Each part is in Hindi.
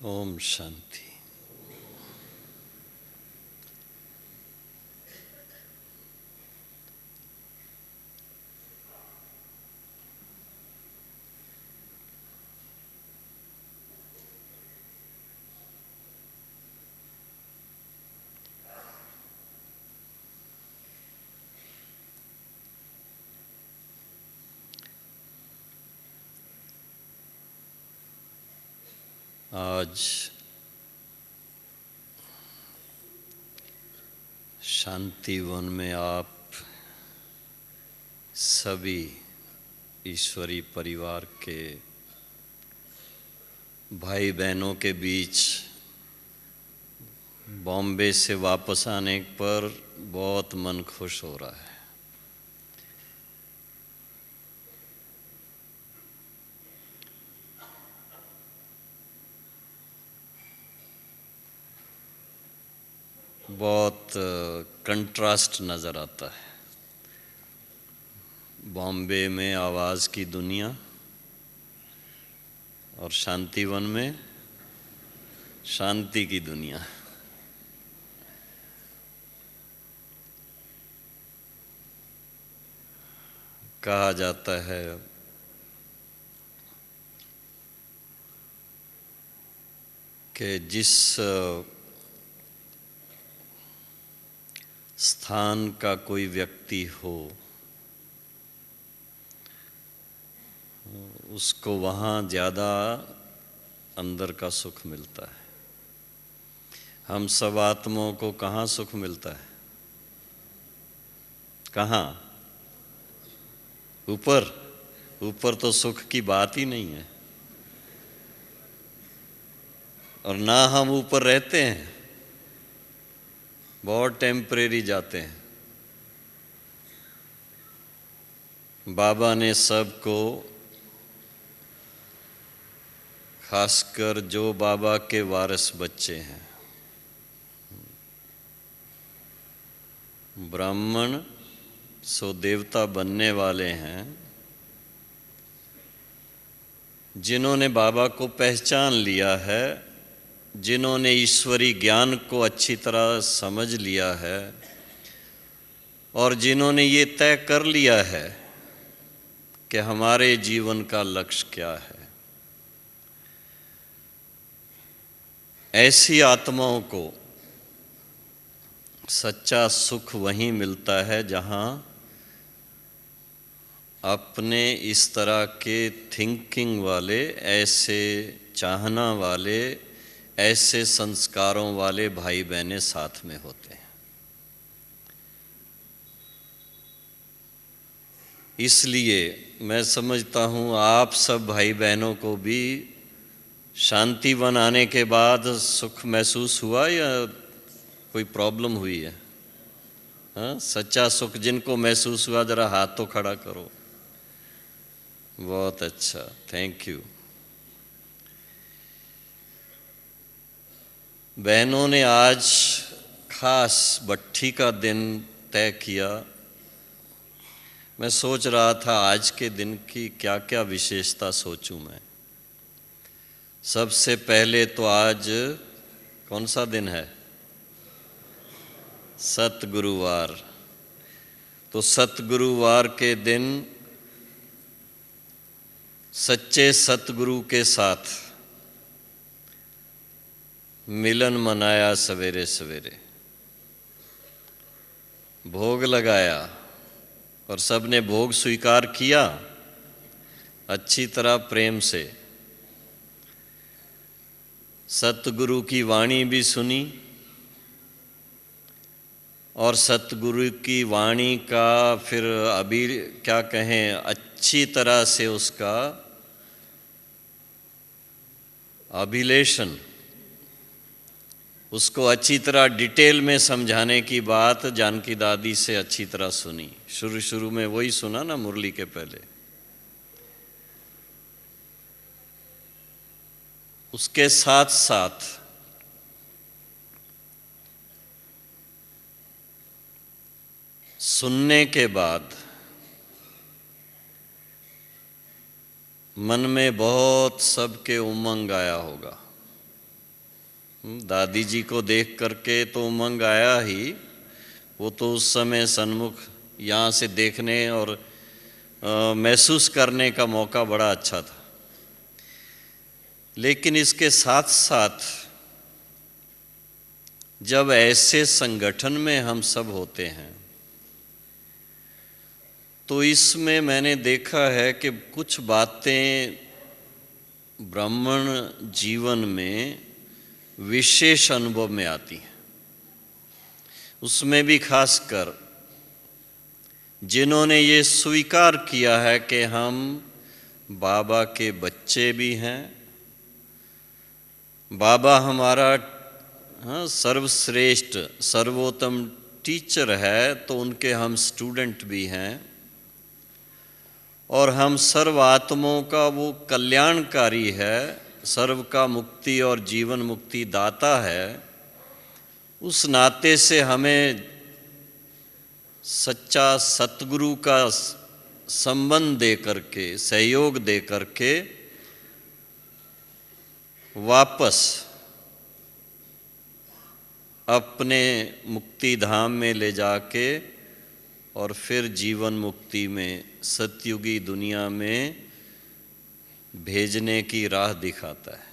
ओम शांति। आज शांति वन में आप सभी ईश्वरी परिवार के भाई बहनों के बीच बॉम्बे से वापस आने पर बहुत मन खुश हो रहा है। बहुत कंट्रास्ट नज़र आता है। बॉम्बे में आवाज़ की दुनिया और शांतिवन में शांति की दुनिया। कहा जाता है कि जिस स्थान का कोई व्यक्ति हो उसको वहाँ ज़्यादा अंदर का सुख मिलता है। हम सब आत्माओं को कहाँ सुख मिलता है? कहाँ? ऊपर? ऊपर तो सुख की बात ही नहीं है और ना हम ऊपर रहते हैं, बहुत टेम्परेरी जाते हैं। बाबा ने सबको, खासकर जो बाबा के वारिस बच्चे हैं, ब्राह्मण सो देवता बनने वाले हैं, जिन्होंने बाबा को पहचान लिया है, जिन्होंने ईश्वरी ज्ञान को अच्छी तरह समझ लिया है और जिन्होंने ये तय कर लिया है कि हमारे जीवन का लक्ष्य क्या है, ऐसी आत्माओं को सच्चा सुख वहीं मिलता है जहाँ अपने इस तरह के थिंकिंग वाले, ऐसे चाहना वाले, ऐसे संस्कारों वाले भाई बहनें साथ में होते हैं। इसलिए मैं समझता हूँ आप सब भाई बहनों को भी शांति वन आने के बाद सुख महसूस हुआ या कोई प्रॉब्लम हुई है? हाँ, सच्चा सुख जिनको महसूस हुआ जरा हाथ तो खड़ा करो। बहुत अच्छा, थैंक यू। बहनों ने आज खास भट्ठी का दिन तय किया। मैं सोच रहा था आज के दिन की क्या क्या विशेषता सोचूं मैं। सबसे पहले तो आज कौन सा दिन है? सतगुरुवार। तो सतगुरुवार के दिन सच्चे सतगुरु के साथ मिलन मनाया। सवेरे सवेरे भोग लगाया और सबने भोग स्वीकार किया अच्छी तरह प्रेम से। सतगुरु की वाणी भी सुनी और सतगुरु की वाणी का फिर अभी क्या कहें, अच्छी तरह से उसका अभिलेशन, उसको अच्छी तरह डिटेल में समझाने की बात जानकी दादी से अच्छी तरह सुनी। शुरू शुरू में वही सुना ना मुरली के पहले। उसके साथ साथ सुनने के बाद मन में बहुत सबके उमंग आया होगा। दादी जी को देख करके तो उमंग आया ही, वो तो उस समय सन्मुख यहाँ से देखने और महसूस करने का मौका बड़ा अच्छा था। लेकिन इसके साथ साथ जब ऐसे संगठन में हम सब होते हैं तो इसमें मैंने देखा है कि कुछ बातें ब्राह्मण जीवन में विशेष अनुभव में आती हैं। उसमें भी खासकर जिन्होंने ये स्वीकार किया है कि हम बाबा के बच्चे भी हैं, बाबा हमारा सर्वश्रेष्ठ सर्वोत्तम टीचर है, तो उनके हम स्टूडेंट भी हैं, और हम सर्व आत्माओं का वो कल्याणकारी है, सर्व का मुक्ति और जीवन मुक्ति दाता है। उस नाते से हमें सच्चा सतगुरु का संबंध दे करके, सहयोग दे करके वापस अपने मुक्ति धाम में ले जाके और फिर जीवन मुक्ति में सतयुगी दुनिया में भेजने की राह दिखाता है,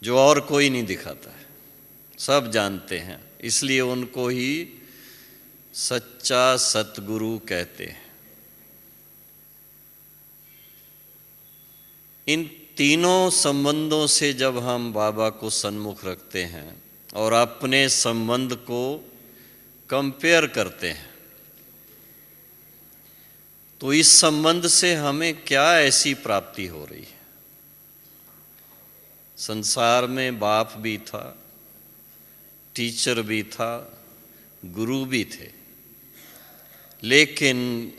जो और कोई नहीं दिखाता है। सब जानते हैं, इसलिए उनको ही सच्चा सतगुरु कहते हैं। इन तीनों संबंधों से जब हम बाबा को सन्मुख रखते हैं और अपने संबंध को कंपेयर करते हैं, तो इस संबंध से हमें क्या ऐसी प्राप्ति हो रही है। संसार में बाप भी था, टीचर भी था, गुरु भी थे, लेकिन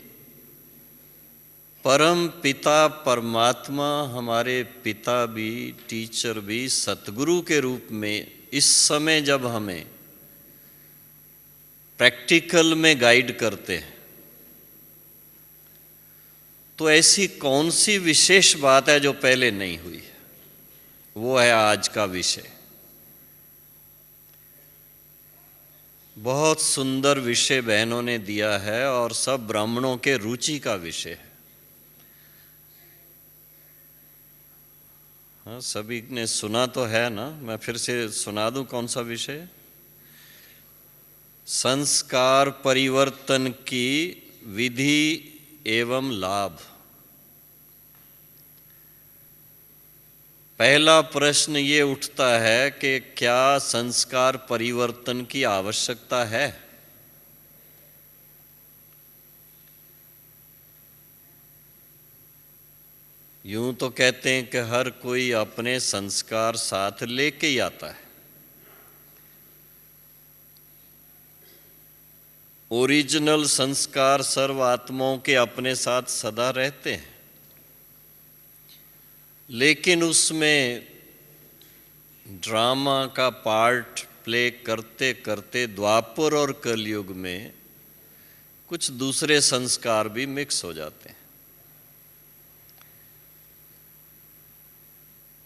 परम पिता परमात्मा हमारे पिता भी, टीचर भी, सतगुरु के रूप में इस समय जब हमें प्रैक्टिकल में गाइड करते हैं, तो ऐसी कौन सी विशेष बात है जो पहले नहीं हुई है। वो है आज का विषय। बहुत सुंदर विषय बहनों ने दिया है और सब ब्राह्मणों के रुचि का विषय है। हाँ, सभी ने सुना तो है ना, मैं फिर से सुना दूं कौन सा विषय। संस्कार परिवर्तन की विधि एवं लाभ। पहला प्रश्न ये उठता है कि क्या संस्कार परिवर्तन की आवश्यकता है। यूं तो कहते हैं कि हर कोई अपने संस्कार साथ लेके ही आता है। ओरिजिनल संस्कार सर्व आत्माओं के अपने साथ सदा रहते हैं, लेकिन उसमें ड्रामा का पार्ट प्ले करते करते द्वापर और कलयुग में कुछ दूसरे संस्कार भी मिक्स हो जाते हैं।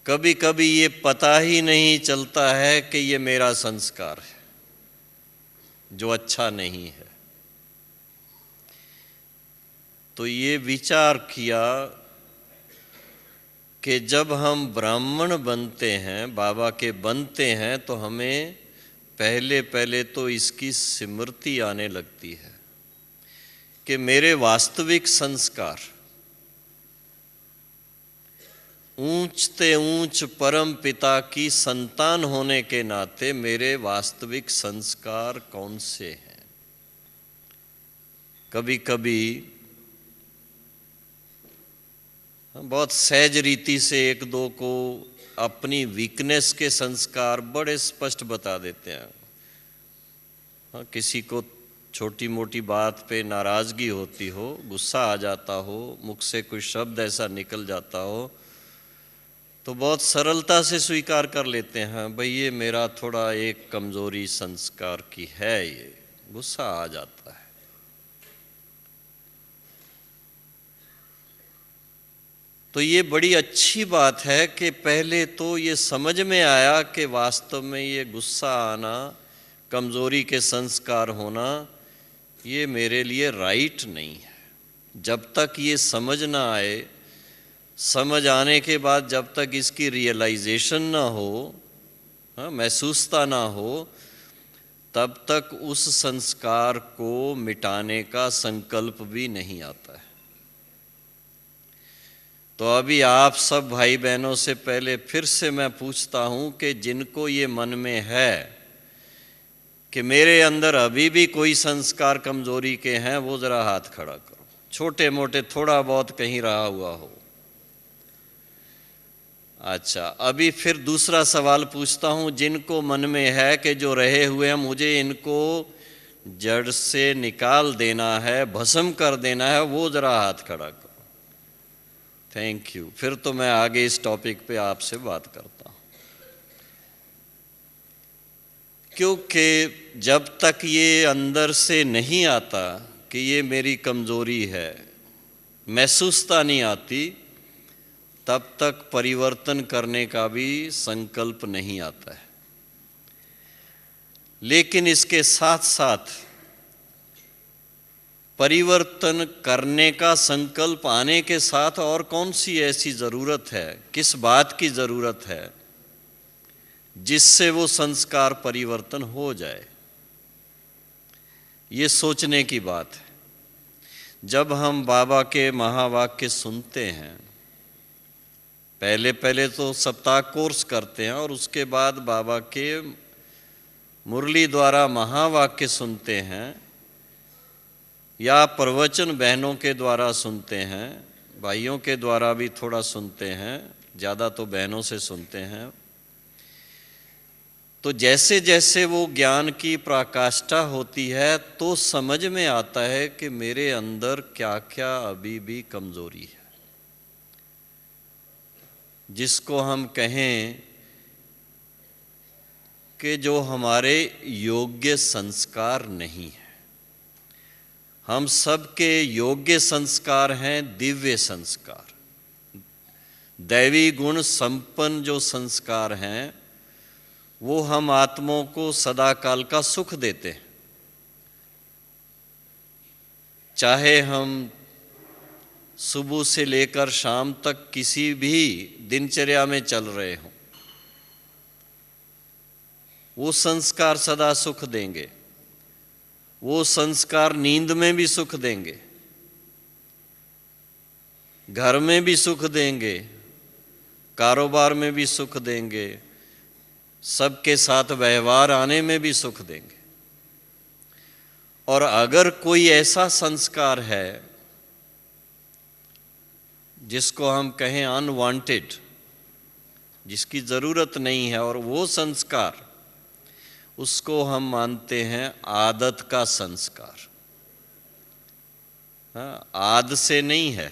कभी कभी ये पता ही नहीं चलता है कि ये मेरा संस्कार है जो अच्छा नहीं है। तो ये विचार किया कि जब हम ब्राह्मण बनते हैं, बाबा के बनते हैं, तो हमें पहले पहले तो इसकी स्मृति आने लगती है कि मेरे वास्तविक संस्कार ऊंचते ऊंच परम पिता की संतान होने के नाते मेरे वास्तविक संस्कार कौन से हैं। कभी कभी बहुत सहज रीति से एक दो को अपनी वीकनेस के संस्कार बड़े स्पष्ट बता देते हैं। हाँ, किसी को छोटी मोटी बात पे नाराजगी होती हो, गुस्सा आ जाता हो, मुख से कोई शब्द ऐसा निकल जाता हो, तो बहुत सरलता से स्वीकार कर लेते हैं, भाई ये मेरा थोड़ा एक कमजोरी संस्कार की है, ये गुस्सा आ जाता है। तो ये बड़ी अच्छी बात है कि पहले तो ये समझ में आया कि वास्तव में ये गुस्सा आना, कमज़ोरी के संस्कार होना, ये मेरे लिए राइट नहीं है। जब तक ये समझ ना आए, समझ आने के बाद जब तक इसकी रियलाइजेशन ना हो, महसूसता ना हो, तब तक उस संस्कार को मिटाने का संकल्प भी नहीं आता है। तो अभी आप सब भाई बहनों से पहले फिर से मैं पूछता हूं कि जिनको ये मन में है कि मेरे अंदर अभी भी कोई संस्कार कमजोरी के हैं, वो जरा हाथ खड़ा करो, छोटे मोटे थोड़ा बहुत कहीं रहा हुआ हो। अच्छा, अभी फिर दूसरा सवाल पूछता हूं, जिनको मन में है कि जो रहे हुए हैं मुझे इनको जड़ से निकाल देना है, भस्म कर देना है, वो जरा हाथ खड़ा करो। Thank you. फिर तो मैं आगे इस टॉपिक पे आपसे बात करता हूं, क्योंकि जब तक ये अंदर से नहीं आता कि ये मेरी कमजोरी है, महसूसता नहीं आती, तब तक परिवर्तन करने का भी संकल्प नहीं आता है। लेकिन इसके साथ साथ परिवर्तन करने का संकल्प आने के साथ और कौन सी ऐसी ज़रूरत है, किस बात की ज़रूरत है जिससे वो संस्कार परिवर्तन हो जाए, ये सोचने की बात है। जब हम बाबा के महावाक्य सुनते हैं, पहले तो सप्ताह कोर्स करते हैं और उसके बाद बाबा के मुरली द्वारा महावाक्य सुनते हैं या प्रवचन बहनों के द्वारा सुनते हैं, भाइयों के द्वारा भी थोड़ा सुनते हैं, ज़्यादा तो बहनों से सुनते हैं। तो जैसे जैसे वो ज्ञान की पराकाष्ठा होती है तो समझ में आता है कि मेरे अंदर क्या क्या अभी भी कमज़ोरी है, जिसको हम कहें कि जो हमारे योग्य संस्कार नहीं है। हम सबके योग्य संस्कार हैं दिव्य संस्कार, दैवी गुण संपन्न जो संस्कार हैं, वो हम आत्माओं को सदा काल का सुख देते हैं। चाहे हम सुबह से लेकर शाम तक किसी भी दिनचर्या में चल रहे हों, वो संस्कार सदा सुख देंगे। वो संस्कार नींद में भी सुख देंगे, घर में भी सुख देंगे, कारोबार में भी सुख देंगे, सबके साथ व्यवहार आने में भी सुख देंगे। और अगर कोई ऐसा संस्कार है जिसको हम कहें अनवांटेड, जिसकी ज़रूरत नहीं है, और वो संस्कार, उसको हम मानते हैं आदत का संस्कार। आद से नहीं है,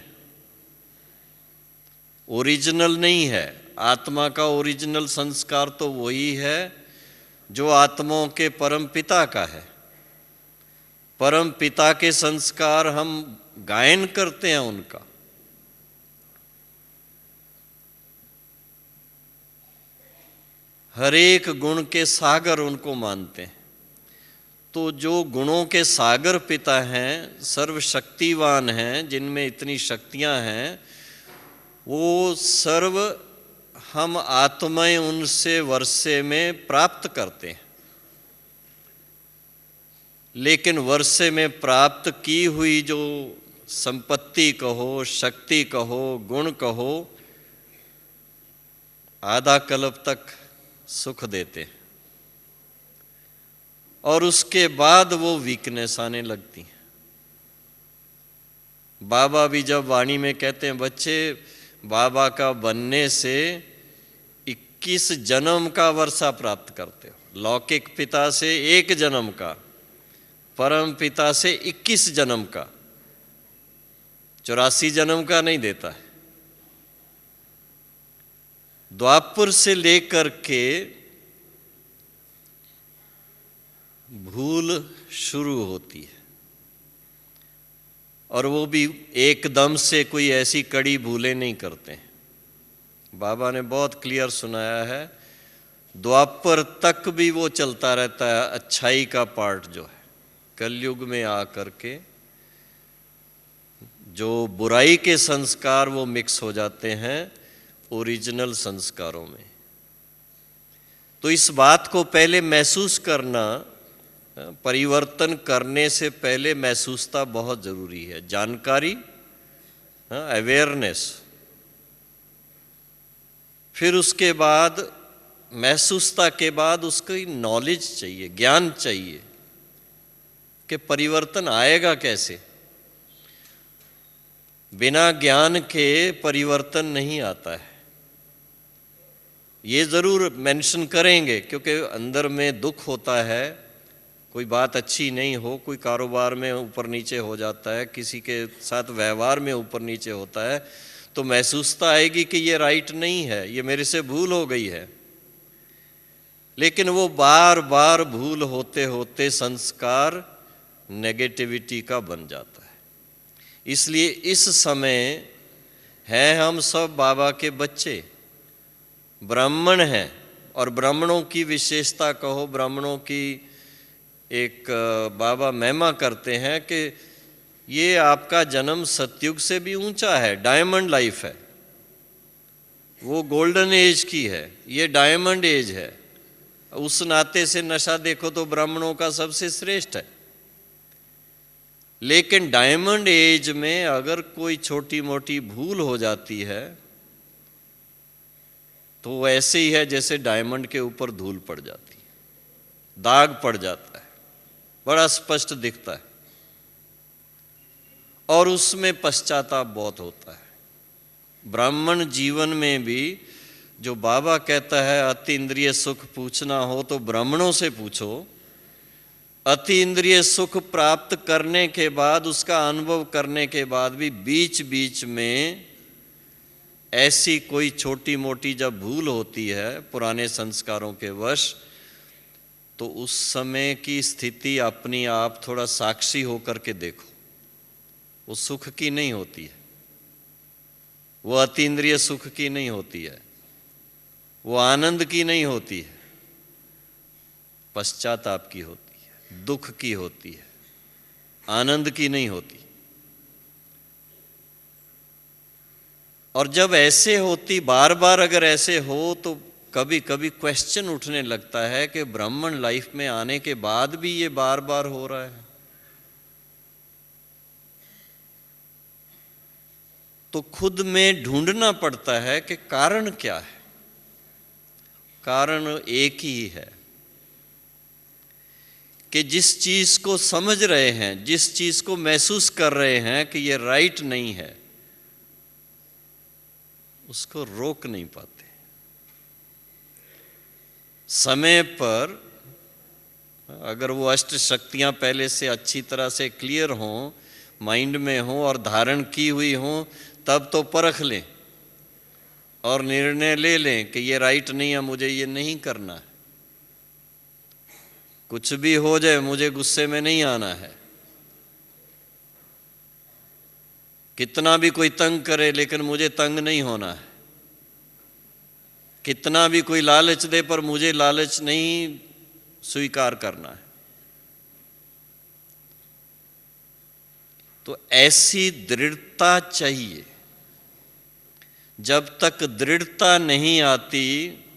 ओरिजिनल नहीं है। आत्मा का ओरिजिनल संस्कार तो वही है जो आत्माओं के परम पिता का है। परम पिता के संस्कार हम गायन करते हैं उनका, हर एक गुण के सागर उनको मानते हैं। तो जो गुणों के सागर पिता हैं, सर्वशक्तिवान हैं, जिनमें इतनी शक्तियां हैं, वो सर्व हम आत्माएं उनसे वर्षे में प्राप्त करते हैं। लेकिन वर्षे में प्राप्त की हुई जो संपत्ति कहो, शक्ति कहो, गुण कहो, आधा कल्प तक सुख देते और उसके बाद वो वीकनेस आने लगती है। बाबा भी जब वाणी में कहते हैं, बच्चे बाबा का बनने से 21 जन्म का वर्षा प्राप्त करते हो। लौकिक पिता से 1 जन्म का, परम पिता से 21 जन्म का, 84 जन्म का नहीं देता है। द्वापर से लेकर के भूल शुरू होती है और वो भी एकदम से कोई ऐसी कड़ी भूलें नहीं करते हैं। बाबा ने बहुत क्लियर सुनाया है, द्वापर तक भी वो चलता रहता है अच्छाई का पार्ट जो है। कलयुग में आकर के जो बुराई के संस्कार वो मिक्स हो जाते हैं ओरिजिनल संस्कारों में। तो इस बात को पहले महसूस करना, परिवर्तन करने से पहले महसूसता बहुत ज़रूरी है। जानकारी, अवेयरनेस, फिर उसके बाद महसूसता के बाद उसकी नॉलेज चाहिए, ज्ञान चाहिए कि परिवर्तन आएगा कैसे। बिना ज्ञान के परिवर्तन नहीं आता है। ये ज़रूर मेंशन करेंगे क्योंकि अंदर में दुख होता है, कोई बात अच्छी नहीं हो, कोई कारोबार में ऊपर नीचे हो जाता है, किसी के साथ व्यवहार में ऊपर नीचे होता है, तो महसूसता आएगी कि ये राइट नहीं है, ये मेरे से भूल हो गई है। लेकिन वो बार बार भूल होते होते संस्कार नेगेटिविटी का बन जाता है। इसलिए इस समय हैं हम सब बाबा के बच्चे, ब्राह्मण हैं, और ब्राह्मणों की विशेषता कहो, ब्राह्मणों की एक बाबा महिमा करते हैं कि ये आपका जन्म सतयुग से भी ऊंचा है, डायमंड लाइफ है। वो गोल्डन एज की है, ये डायमंड एज है। उस नाते से नशा देखो तो ब्राह्मणों का सबसे श्रेष्ठ है। लेकिन डायमंड एज में अगर कोई छोटी मोटी भूल हो जाती है तो वो ऐसे ही है जैसे डायमंड के ऊपर धूल पड़ जाती है, दाग पड़ जाता है, बड़ा स्पष्ट दिखता है, और उसमें पश्चाताप बहुत होता है। ब्राह्मण जीवन में भी जो बाबा कहता है अति इंद्रिय सुख पूछना हो तो ब्राह्मणों से पूछो। अति इंद्रिय सुख प्राप्त करने के बाद, उसका अनुभव करने के बाद भी बीच बीच में ऐसी कोई छोटी मोटी जब भूल होती है पुराने संस्कारों के वश, तो उस समय की स्थिति अपनी आप थोड़ा साक्षी होकर के देखो। वो सुख की नहीं होती है, वो अतीन्द्रिय सुख की नहीं होती है, वो आनंद की नहीं होती है, पश्चाताप की होती है, दुख की होती है, आनंद की नहीं होती। और जब ऐसे होती, बार बार अगर ऐसे हो, तो कभी कभी क्वेश्चन उठने लगता है कि ब्राह्मण लाइफ में आने के बाद भी ये बार बार हो रहा है। तो खुद में ढूंढना पड़ता है कि कारण क्या है। कारण एक ही है कि जिस चीज को समझ रहे हैं, जिस चीज को महसूस कर रहे हैं कि ये राइट नहीं है, उसको रोक नहीं पाते। समय पर अगर वो अष्ट शक्तियां पहले से अच्छी तरह से क्लियर हों, माइंड में हों और धारण की हुई हों, तब तो परख लें और निर्णय ले लें कि ये राइट नहीं है, मुझे ये नहीं करना है। कुछ भी हो जाए मुझे गुस्से में नहीं आना है, कितना भी कोई तंग करे लेकिन मुझे तंग नहीं होना है, कितना भी कोई लालच दे पर मुझे लालच नहीं स्वीकार करना है। तो ऐसी दृढ़ता चाहिए। जब तक दृढ़ता नहीं आती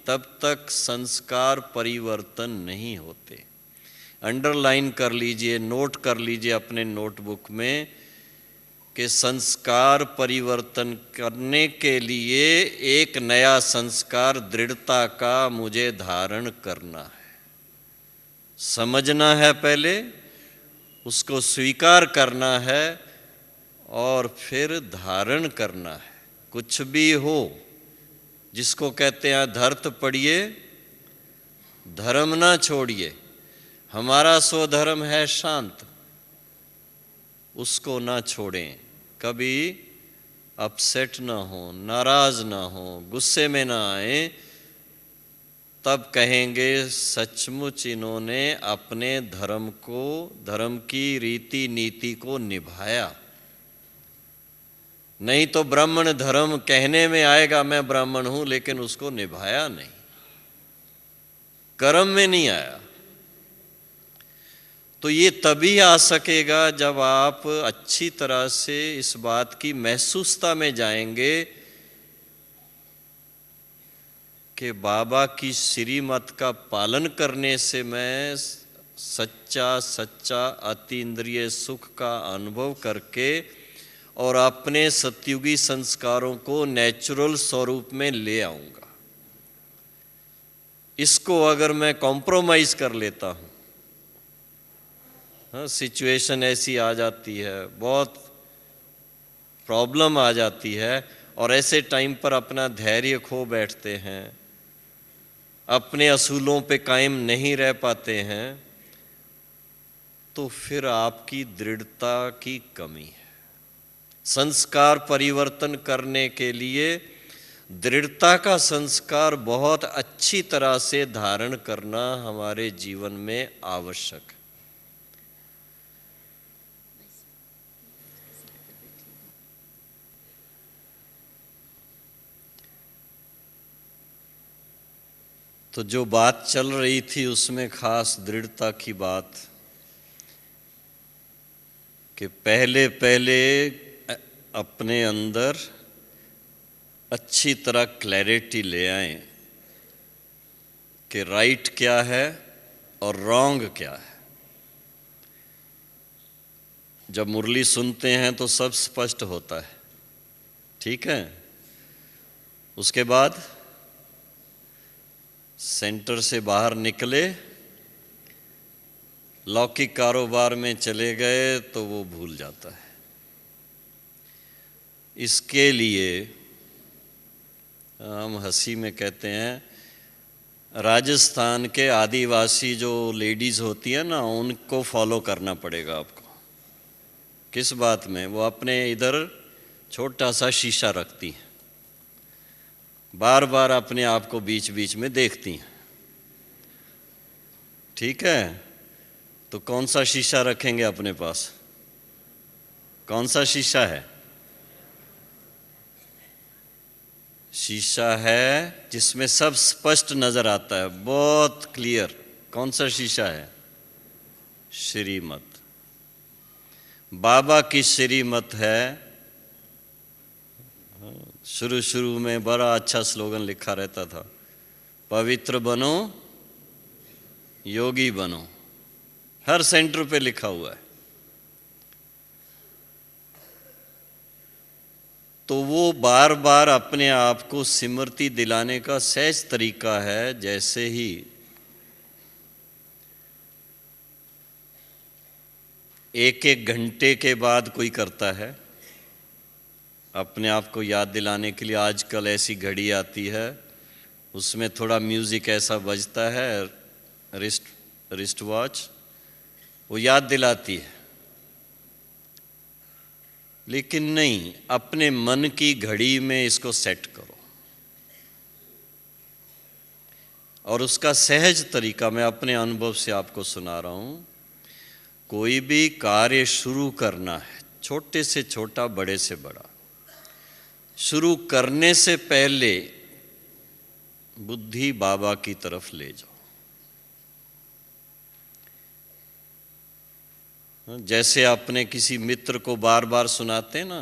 तब तक संस्कार परिवर्तन नहीं होते। अंडरलाइन कर लीजिए, नोट कर लीजिए अपने नोटबुक में कि संस्कार परिवर्तन करने के लिए एक नया संस्कार दृढ़ता का मुझे धारण करना है, समझना है, पहले उसको स्वीकार करना है और फिर धारण करना है। कुछ भी हो, जिसको कहते हैं धर्त पड़िए धर्म ना छोड़िए। हमारा स्वधर्म है शांत, उसको ना छोड़ें। कभी अपसेट ना हो, नाराज ना हो, गुस्से में ना आए, तब कहेंगे सचमुच इन्होंने अपने धर्म को, धर्म की रीति नीति को निभाया। नहीं तो ब्राह्मण धर्म कहने में आएगा मैं ब्राह्मण हूं, लेकिन उसको निभाया नहीं, कर्म में नहीं आया। तो ये तभी आ सकेगा जब आप अच्छी तरह से इस बात की महसूसता में जाएंगे कि बाबा की श्रीमत का पालन करने से मैं सच्चा सच्चा अतीन्द्रिय सुख का अनुभव करके और अपने सत्युगी संस्कारों को नेचुरल स्वरूप में ले आऊंगा। इसको अगर मैं कॉम्प्रोमाइज कर लेता हूं, सिचुएशन ऐसी आ जाती है, बहुत प्रॉब्लम आ जाती है, और ऐसे टाइम पर अपना धैर्य खो बैठते हैं, अपने असूलों पे कायम नहीं रह पाते हैं, तो फिर आपकी दृढ़ता की कमी है। संस्कार परिवर्तन करने के लिए दृढ़ता का संस्कार बहुत अच्छी तरह से धारण करना हमारे जीवन में आवश्यक है। तो जो बात चल रही थी उसमें खास दृढ़ता की बात, कि पहले पहले अपने अंदर अच्छी तरह क्लैरिटी ले आएं कि राइट क्या है और रॉन्ग क्या है। जब मुरली सुनते हैं तो सब स्पष्ट होता है, ठीक है। उसके बाद सेंटर से बाहर निकले, लौकिक कारोबार में चले गए तो वो भूल जाता है। इसके लिए हम हंसी में कहते हैं, राजस्थान के आदिवासी जो लेडीज़ होती है ना, उनको फॉलो करना पड़ेगा आपको। किस बात में? वो अपने इधर छोटा सा शीशा रखती हैं, बार बार अपने आप को बीच बीच में देखती हैं, ठीक है। तो कौन सा शीशा रखेंगे अपने पास? कौन सा शीशा है? शीशा है जिसमें सब स्पष्ट नजर आता है, बहुत क्लियर। कौन सा शीशा है? श्रीमत। बाबा की श्रीमत है। शुरू शुरू में बड़ा अच्छा स्लोगन लिखा रहता था, पवित्र बनो योगी बनो, हर सेंटर पे लिखा हुआ है। तो वो बार बार अपने आप को स्मृति दिलाने का सहज तरीका है। जैसे ही एक एक घंटे के बाद कोई करता है, अपने आप को याद दिलाने के लिए आजकल ऐसी घड़ी आती है, उसमें थोड़ा म्यूज़िक ऐसा बजता है, रिस्ट वॉच, वो याद दिलाती है। लेकिन नहीं, अपने मन की घड़ी में इसको सेट करो। और उसका सहज तरीका मैं अपने अनुभव से आपको सुना रहा हूँ। कोई भी कार्य शुरू करना है, छोटे से छोटा, बड़े से बड़ा, शुरू करने से पहले बुद्धि बाबा की तरफ ले जाओ। जैसे अपने किसी मित्र को बार बार सुनाते हैं ना,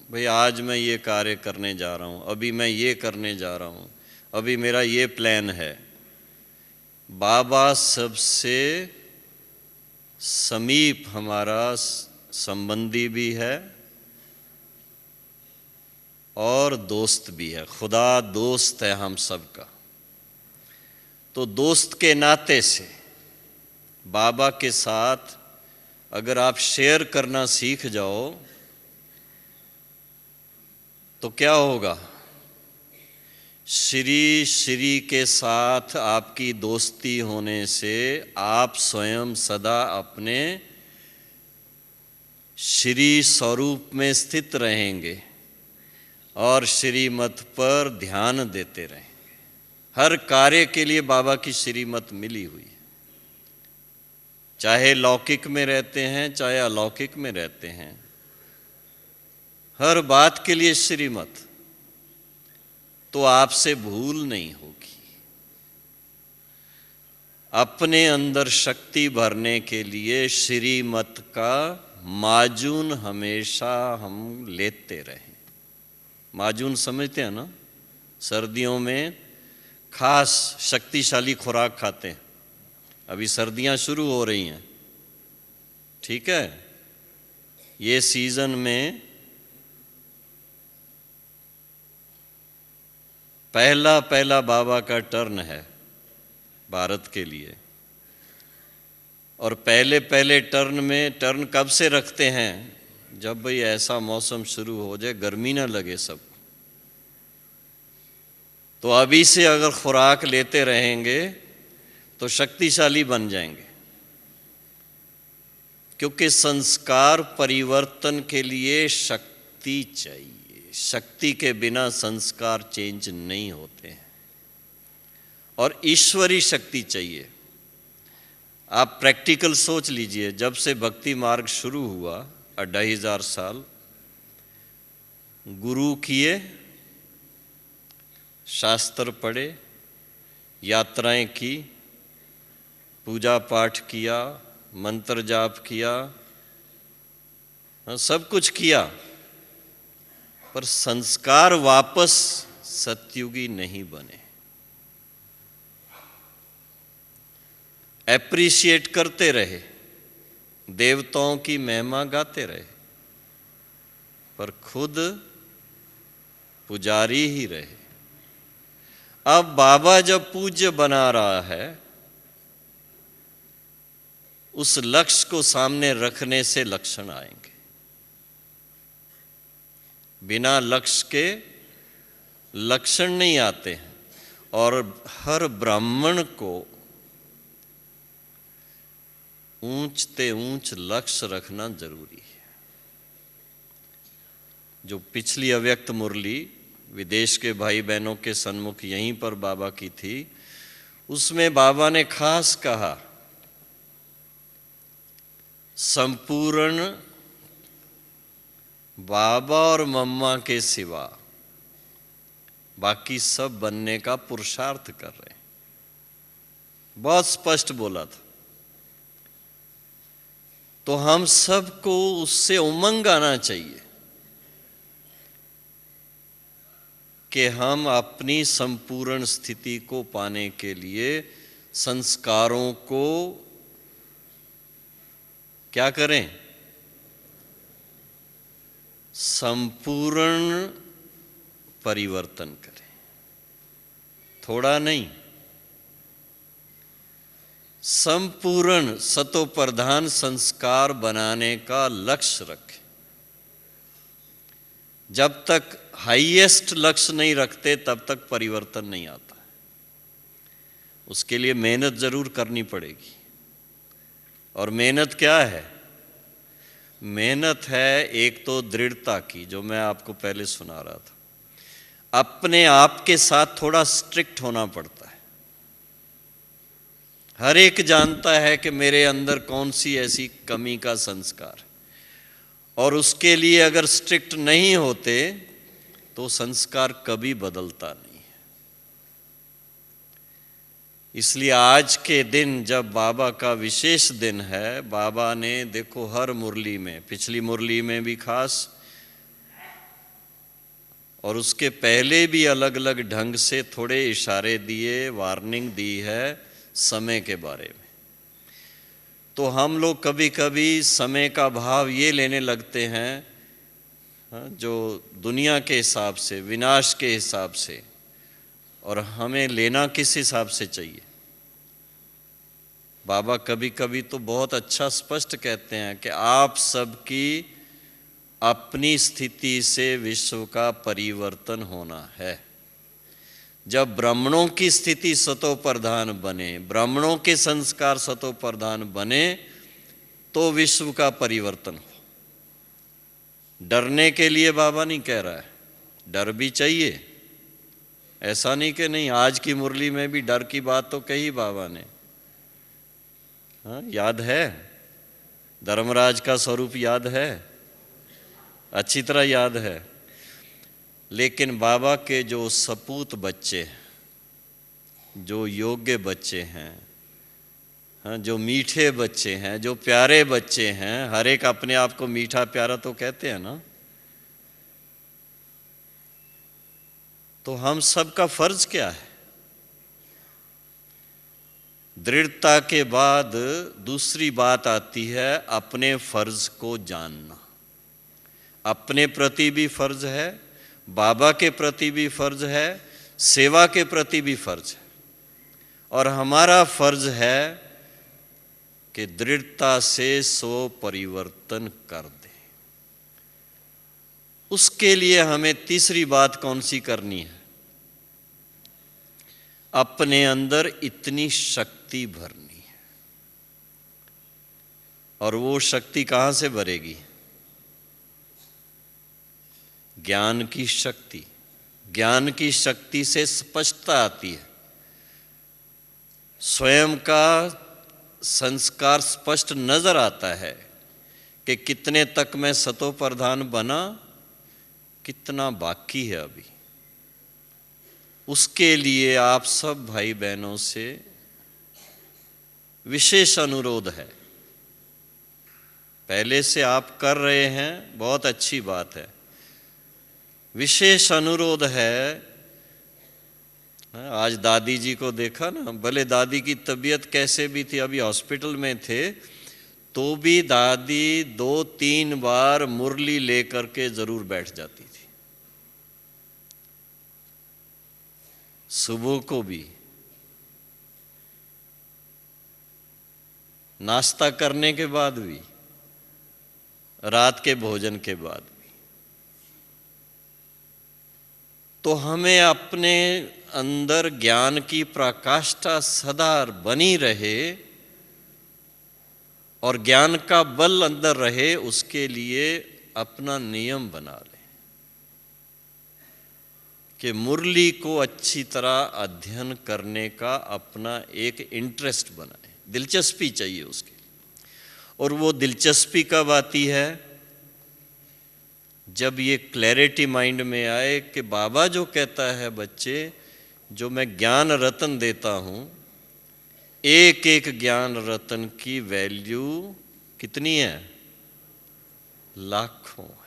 भाई आज मैं ये कार्य करने जा रहा हूँ, अभी मैं ये करने जा रहा हूँ, अभी मेरा ये प्लान है। बाबा सबसे समीप हमारा संबंधी भी है और दोस्त भी है। खुदा दोस्त है हम सबका। तो दोस्त के नाते से बाबा के साथ अगर आप शेयर करना सीख जाओ तो क्या होगा? श्री श्री के साथ आपकी दोस्ती होने से आप स्वयं सदा अपने श्री स्वरूप में स्थित रहेंगे और श्रीमत पर ध्यान देते रहेंगे। हर कार्य के लिए बाबा की श्रीमत मिली हुई है, चाहे लौकिक में रहते हैं चाहे अलौकिक में रहते हैं। हर बात के लिए श्रीमत, तो आपसे भूल नहीं होगी। अपने अंदर शक्ति भरने के लिए श्रीमत का माजून हमेशा हम लेते रहें। माजून समझते हैं ना? सर्दियों में खास शक्तिशाली खुराक खाते हैं। अभी सर्दियां शुरू हो रही हैं, ठीक है? ये सीजन में पहला बाबा का टर्न है भारत के लिए। और पहले टर्न में, टर्न कब से रखते हैं? जब भाई ऐसा मौसम शुरू हो जाए, गर्मी ना लगे सब। तो अभी से अगर खुराक लेते रहेंगे तो शक्तिशाली बन जाएंगे, क्योंकि संस्कार परिवर्तन के लिए शक्ति चाहिए। शक्ति के बिना संस्कार चेंज नहीं होते हैं, और ईश्वरी शक्ति चाहिए। आप प्रैक्टिकल सोच लीजिए, जब से भक्ति मार्ग शुरू हुआ 2500 साल, गुरु किए, शास्त्र पढ़े, यात्राएं की, पूजा पाठ किया, मंत्र जाप किया, सब कुछ किया, पर संस्कार वापस सतयुगी नहीं बने। एप्रिशिएट करते रहे, देवताओं की महिमा गाते रहे, पर खुद पुजारी ही रहे। अब बाबा जब पूज्य बना रहा है, उस लक्ष्य को सामने रखने से लक्षण आएंगे। बिना लक्ष्य के लक्षण नहीं आते हैं। और हर ब्राह्मण को ऊंचते ऊंच लक्ष्य रखना जरूरी है। जो पिछली अव्यक्त मुरली विदेश के भाई बहनों के सन्मुख यहीं पर बाबा की थी, उसमें बाबा ने खास कहा, संपूर्ण बाबा और मम्मा के सिवा बाकी सब बनने का पुरुषार्थ कर रहे हैं। बहुत स्पष्ट बोला था। तो हम सबको उससे उमंग आना चाहिए कि हम अपनी संपूर्ण स्थिति को पाने के लिए संस्कारों को क्या करें? संपूर्ण परिवर्तन करें, थोड़ा नहीं, संपूर्ण सतोप्रधान संस्कार बनाने का लक्ष्य रखें। जब तक हाईएस्ट लक्ष्य नहीं रखते, तब तक परिवर्तन नहीं आता। उसके लिए मेहनत जरूर करनी पड़ेगी। और मेहनत क्या है? मेहनत है एक तो दृढ़ता की, जो मैं आपको पहले सुना रहा था। अपने आप के साथ थोड़ा स्ट्रिक्ट होना पड़ता है। हर एक जानता है कि मेरे अंदर कौन सी ऐसी कमी का संस्कार, और उसके लिए अगर स्ट्रिक्ट नहीं होते तो संस्कार कभी बदलता नहीं है। इसलिए आज के दिन जब बाबा का विशेष दिन है, बाबा ने देखो हर मुरली में, पिछली मुरली में भी खास और उसके पहले भी अलग अलग ढंग से थोड़े इशारे दिए, वार्निंग दी है समय के बारे में। तो हम लोग कभी कभी समय का भाव ये लेने लगते हैं जो दुनिया के हिसाब से, विनाश के हिसाब से, और हमें लेना किस हिसाब से चाहिए? बाबा कभी कभी तो बहुत अच्छा स्पष्ट कहते हैं कि आप सबकी अपनी स्थिति से विश्व का परिवर्तन होना है। जब ब्राह्मणों की स्थिति सतोप्रधान बने, ब्राह्मणों के संस्कार सतोप्रधान बने, तो विश्व का परिवर्तन हो। डरने के लिए बाबा नहीं कह रहा है, डर भी चाहिए। ऐसा नहीं कि नहीं, आज की मुरली में भी डर की बात तो कही बाबा ने। हाँ, याद है? धर्मराज का स्वरूप याद है? अच्छी तरह याद है। लेकिन बाबा के जो सपूत बच्चे, जो योग्य बच्चे हैं, हाँ, जो मीठे बच्चे हैं, जो प्यारे बच्चे हैं, हर एक अपने आप को मीठा प्यारा तो कहते हैं ना, तो हम सबका फर्ज क्या है? दृढ़ता के बाद दूसरी बात आती है अपने फर्ज को जानना। अपने प्रति भी फर्ज है, बाबा के प्रति भी फर्ज है, सेवा के प्रति भी फर्ज है। और हमारा फर्ज है कि दृढ़ता से सो परिवर्तन कर दे। उसके लिए हमें तीसरी बात कौन सी करनी है? अपने अंदर इतनी शक्ति भरनी है। और वो शक्ति कहाँ से भरेगी? ज्ञान की शक्ति। ज्ञान की शक्ति से स्पष्टता आती है, स्वयं का संस्कार स्पष्ट नजर आता है कि कितने तक मैं सतो प्रधान बना, कितना बाकी है अभी। उसके लिए आप सब भाई बहनों से विशेष अनुरोध है। पहले से आप कर रहे हैं, बहुत अच्छी बात है। विशेष अनुरोध है, आज दादी जी को देखा ना, भले दादी की तबीयत कैसे भी थी, अभी हॉस्पिटल में थे, तो भी दादी 2-3 बार मुरली लेकर के जरूर बैठ जाती थी। सुबह को भी, नाश्ता करने के बाद भी, रात के भोजन के बाद भी। तो हमें अपने अंदर ज्ञान की प्रकाष्ठा सदा बनी रहे और ज्ञान का बल अंदर रहे, उसके लिए अपना नियम बना लें कि मुरली को अच्छी तरह अध्ययन करने का अपना एक इंटरेस्ट बनाए, दिलचस्पी चाहिए उसके। और वो दिलचस्पी कब आती है? जब ये क्लैरिटी माइंड में आए कि बाबा जो कहता है, बच्चे जो मैं ज्ञान रतन देता हूँ, एक एक ज्ञान रतन की वैल्यू कितनी है? लाखों है।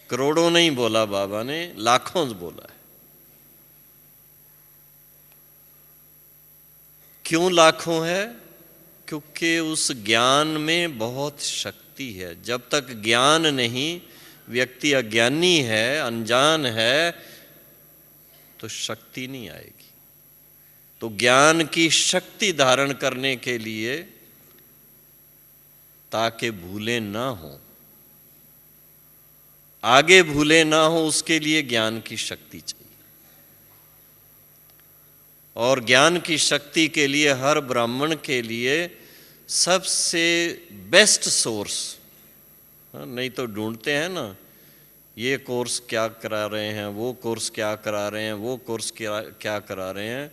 करोड़ों नहीं बोला बाबा ने, लाखों बोला है। क्यों लाखों है? क्योंकि उस ज्ञान में बहुत शक्ति है। जब तक ज्ञान नहीं, व्यक्ति अज्ञानी है, अनजान है, तो शक्ति नहीं आएगी। तो ज्ञान की शक्ति धारण करने के लिए, ताकि भूले ना हो, आगे भूले ना हो, उसके लिए ज्ञान की शक्ति चाहिए। और ज्ञान की शक्ति के लिए हर ब्राह्मण के लिए सबसे बेस्ट सोर्स, नहीं तो ढूंढते हैं ना, ये कोर्स क्या करा रहे हैं, वो कोर्स क्या करा रहे हैं, वो कोर्स क्या करा रहे हैं।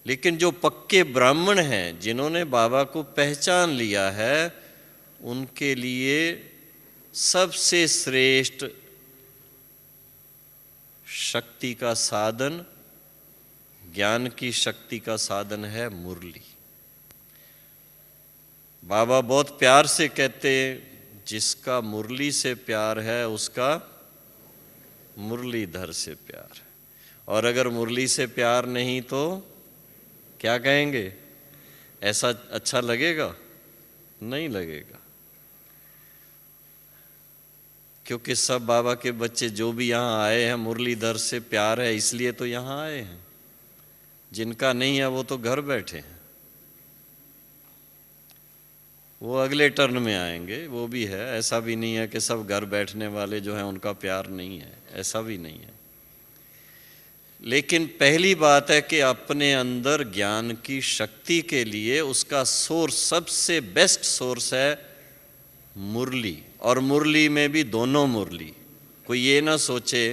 लेकिन जो पक्के ब्राह्मण हैं, जिन्होंने बाबा को पहचान लिया है, उनके लिए सबसे श्रेष्ठ शक्ति का साधन, ज्ञान की शक्ति का साधन है मुरली। बाबा बहुत प्यार से कहते, जिसका मुरली से प्यार है उसका मुरलीधर से प्यार है। और अगर मुरली से प्यार नहीं तो क्या कहेंगे? ऐसा अच्छा लगेगा? नहीं लगेगा। क्योंकि सब बाबा के बच्चे जो भी यहाँ आए हैं, मुरलीधर से प्यार है इसलिए तो यहाँ आए हैं। जिनका नहीं है वो तो घर बैठे हैं, वो अगले टर्न में आएंगे, वो भी है। ऐसा भी नहीं है कि सब घर बैठने वाले जो हैं उनका प्यार नहीं है, ऐसा भी नहीं है। लेकिन पहली बात है कि अपने अंदर ज्ञान की शक्ति के लिए उसका सोर्स, सबसे बेस्ट सोर्स है मुरली। और मुरली में भी दोनों मुरली। कोई ये ना सोचे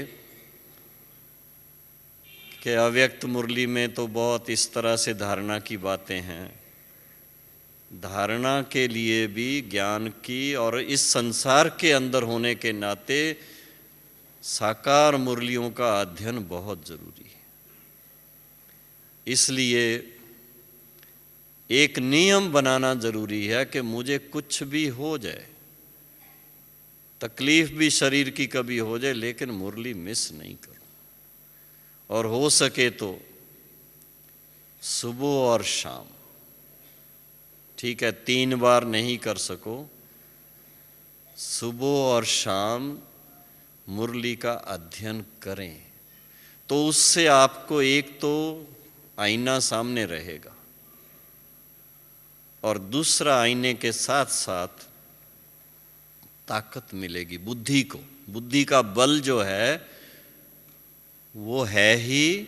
कि अव्यक्त मुरली में तो बहुत इस तरह से धारणा की बातें हैं, धारणा के लिए भी ज्ञान की और इस संसार के अंदर होने के नाते साकार मुरलियों का अध्ययन बहुत जरूरी है। इसलिए एक नियम बनाना जरूरी है कि मुझे कुछ भी हो जाए, तकलीफ भी शरीर की कभी हो जाए, लेकिन मुरली मिस नहीं करूं। और हो सके तो सुबह और शाम, ठीक है 3 बार नहीं कर सको, सुबह और शाम मुरली का अध्ययन करें। तो उससे आपको एक तो आईना सामने रहेगा और दूसरा आईने के साथ साथ ताकत मिलेगी बुद्धि को। बुद्धि का बल जो है वो है ही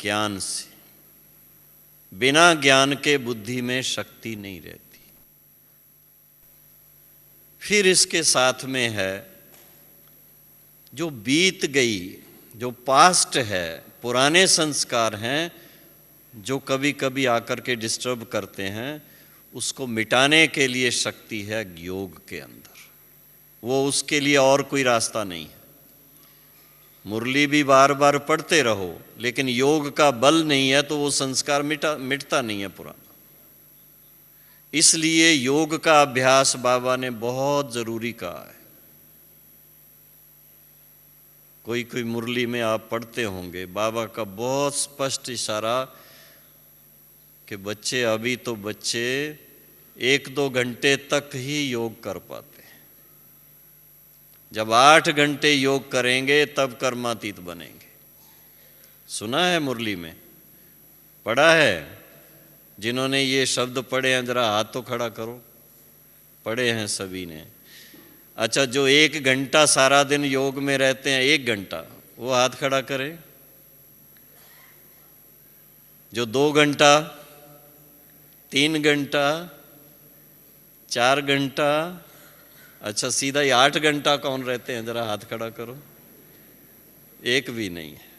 ज्ञान से। बिना ज्ञान के बुद्धि में शक्ति नहीं रहती। फिर इसके साथ में है जो बीत गई, जो पास्ट है, पुराने संस्कार हैं जो कभी कभी आकर के डिस्टर्ब करते हैं, उसको मिटाने के लिए शक्ति है योग के अंदर। वो उसके लिए और कोई रास्ता नहीं है। मुरली भी बार बार पढ़ते रहो, लेकिन योग का बल नहीं है तो वो संस्कार मिटता नहीं है पुराना। इसलिए योग का अभ्यास बाबा ने बहुत जरूरी कहा है। कोई कोई मुरली में आप पढ़ते होंगे बाबा का बहुत स्पष्ट इशारा कि बच्चे, अभी तो बच्चे 1-2 घंटे तक ही योग कर पाते हैं। जब 8 घंटे योग करेंगे तब कर्मातीत बनेंगे। सुना है मुरली में, पढ़ा है? जिन्होंने ये शब्द पढ़े हैं जरा हाथ तो खड़ा करो। पढ़े हैं सभी ने। अच्छा, जो 1 घंटा सारा दिन योग में रहते हैं, 1 घंटा, वो हाथ खड़ा करें। जो 2 घंटा, 3 घंटा, 4 घंटा, अच्छा सीधा ही 8 घंटा कौन रहते हैं, जरा हाथ खड़ा करो। एक भी नहीं है।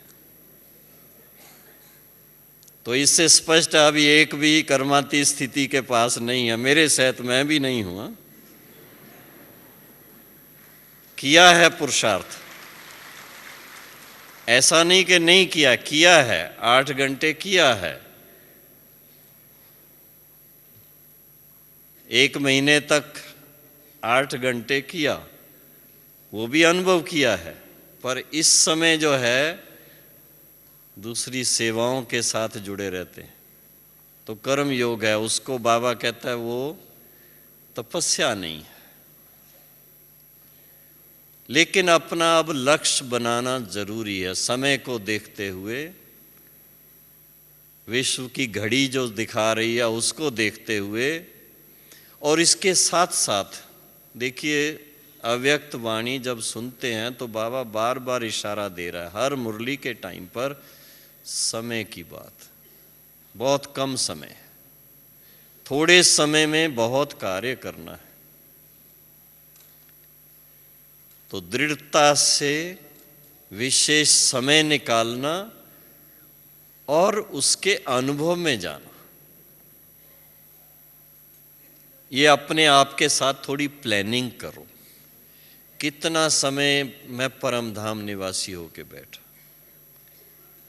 तो इससे स्पष्ट है अभी एक भी कर्माती स्थिति के पास नहीं है। मेरे सहित मैं भी नहीं हुआ। किया है पुरुषार्थ, ऐसा नहीं कि नहीं किया, किया है। 8 घंटे किया है। 1 महीने तक 8 घंटे किया, वो भी अनुभव किया है। पर इस समय जो है दूसरी सेवाओं के साथ जुड़े रहते हैं, तो कर्म योग है। उसको बाबा कहता है वो तपस्या नहीं है। लेकिन अपना अब लक्ष्य बनाना जरूरी है, समय को देखते हुए, विश्व की घड़ी जो दिखा रही है उसको देखते हुए। और इसके साथ साथ देखिए, अव्यक्त वाणी जब सुनते हैं तो बाबा बार बार इशारा दे रहा है हर मुरली के टाइम पर समय की बात। बहुत कम समय है, थोड़े समय में बहुत कार्य करना है। तो दृढ़ता से विशेष समय निकालना और उसके अनुभव में जाना, ये अपने आप के साथ थोड़ी प्लानिंग करो। कितना समय मैं परमधाम निवासी होके बैठा,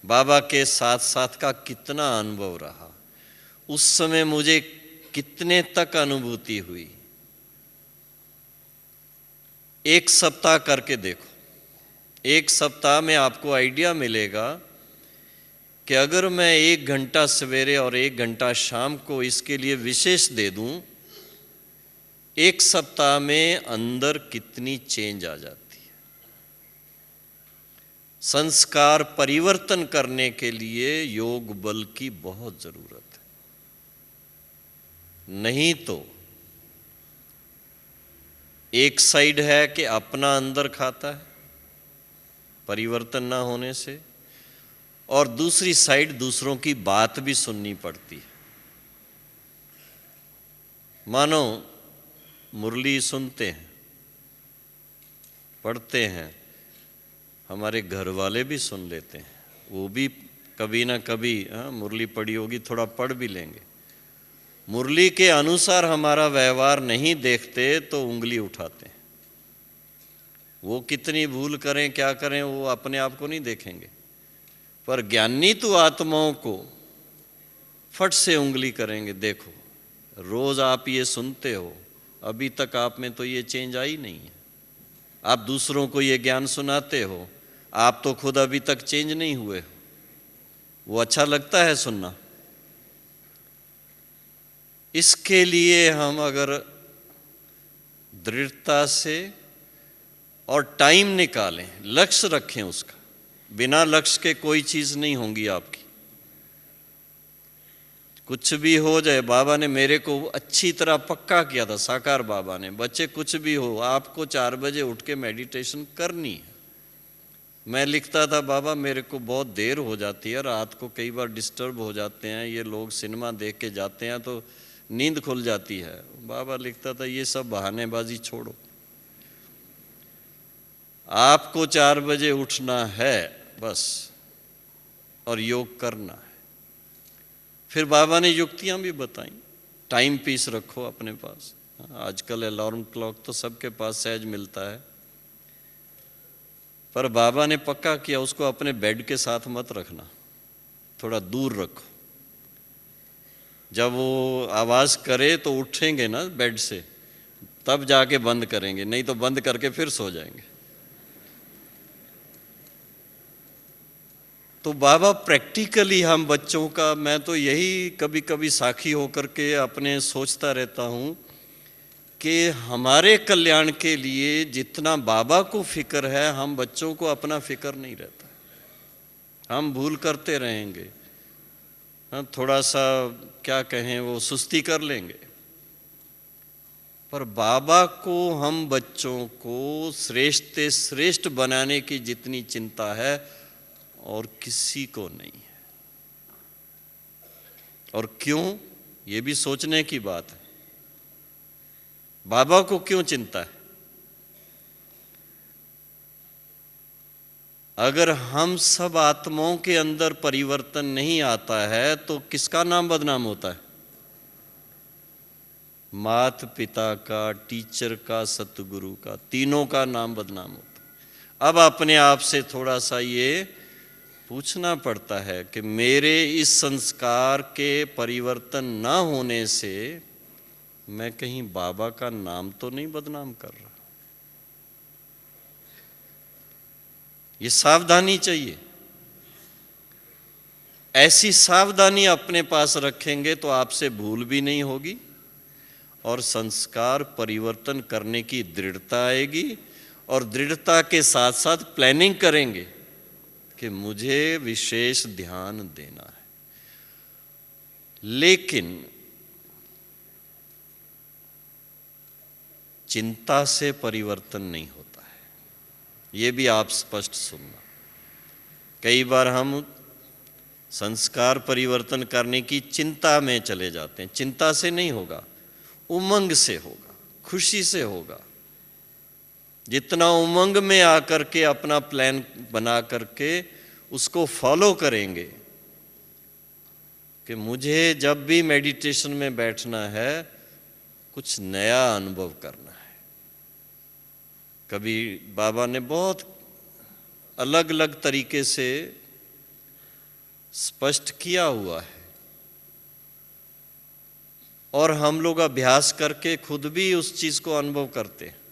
बाबा के साथ साथ का कितना अनुभव रहा, उस समय मुझे कितने तक अनुभूति हुई। 1 सप्ताह करके देखो। 1 सप्ताह में आपको आइडिया मिलेगा कि अगर मैं 1 घंटा सवेरे और 1 घंटा शाम को इसके लिए विशेष दे दूं, 1 सप्ताह में अंदर कितनी चेंज आ जाती है। संस्कार परिवर्तन करने के लिए योग बल की बहुत जरूरत है। नहीं तो एक साइड है कि अपना अंदर खाता है परिवर्तन ना होने से, और दूसरी साइड दूसरों की बात भी सुननी पड़ती है। मानो मुरली सुनते हैं, पढ़ते हैं, हमारे घर वाले भी सुन लेते हैं, वो भी कभी ना कभी मुरली पढ़ी होगी थोड़ा पढ़ भी लेंगे। मुरली के अनुसार हमारा व्यवहार नहीं देखते तो उंगली उठाते हैं। वो कितनी भूल करें क्या करें वो अपने आप को नहीं देखेंगे, पर ज्ञानी तो आत्माओं को फट से उंगली करेंगे। देखो, रोज आप ये सुनते हो, अभी तक आप में तो ये चेंज आई नहीं है। आप दूसरों को ये ज्ञान सुनाते हो, आप तो खुद अभी तक चेंज नहीं हुए हो। वो अच्छा लगता है सुनना। इसके लिए हम अगर दृढ़ता से और टाइम निकालें, लक्ष्य रखें उसका, बिना लक्ष्य के कोई चीज नहीं होगी आपकी। कुछ भी हो जाए, बाबा ने मेरे को अच्छी तरह पक्का किया था, साकार बाबा ने, बच्चे कुछ भी हो आपको 4 बजे उठ के मेडिटेशन करनी है। मैं लिखता था, बाबा मेरे को बहुत देर हो जाती है, रात को कई बार डिस्टर्ब हो जाते हैं, ये लोग सिनेमा देख के जाते हैं तो नींद खुल जाती है। बाबा लिखता था, ये सब बहानेबाजी छोड़ो, आपको 4 बजे उठना है बस, और योग करना है। फिर बाबा ने युक्तियां भी बताई। टाइम पीस रखो अपने पास। आजकल अलार्म क्लॉक तो सबके पास सहज मिलता है, पर बाबा ने पक्का किया उसको अपने बेड के साथ मत रखना, थोड़ा दूर रखो। जब वो आवाज करे तो उठेंगे ना बेड से, तब जाके बंद करेंगे, नहीं तो बंद करके फिर सो जाएंगे। तो बाबा प्रैक्टिकली हम बच्चों का, मैं तो यही कभी कभी साखी होकर के अपने सोचता रहता हूँ कि हमारे कल्याण के लिए जितना बाबा को फिक्र है, हम बच्चों को अपना फिक्र नहीं रहता। हम भूल करते रहेंगे, थोड़ा सा क्या कहें वो सुस्ती कर लेंगे, पर बाबा को, हम बच्चों को श्रेष्ठ से श्रेष्ठ बनाने की जितनी चिंता है और किसी को नहीं है। और क्यों, ये भी सोचने की बात है। बाबा को क्यों चिंता है? अगर हम सब आत्माओं के अंदर परिवर्तन नहीं आता है तो किसका नाम बदनाम होता है? माता पिता का, टीचर का, सतगुरु का, तीनों का नाम बदनाम होता है। अब अपने आप से थोड़ा सा ये पूछना पड़ता है कि मेरे इस संस्कार के परिवर्तन न होने से मैं कहीं बाबा का नाम तो नहीं बदनाम कर रहा। ये सावधानी चाहिए। ऐसी सावधानी अपने पास रखेंगे तो आपसे भूल भी नहीं होगी और संस्कार परिवर्तन करने की दृढ़ता आएगी, और दृढ़ता के साथ साथ प्लानिंग करेंगे कि मुझे विशेष ध्यान देना है। लेकिन चिंता से परिवर्तन नहीं होता है, ये भी आप स्पष्ट सुनना। कई बार हम संस्कार परिवर्तन करने की चिंता में चले जाते हैं। चिंता से नहीं होगा, उमंग से होगा, खुशी से होगा। जितना उमंग में आकर के अपना प्लान बना करके उसको फॉलो करेंगे कि मुझे जब भी मेडिटेशन में बैठना है कुछ नया अनुभव करना है। कभी बाबा ने बहुत अलग अलग तरीके से स्पष्ट किया हुआ है और हम लोग अभ्यास करके खुद भी उस चीज को अनुभव करते हैं।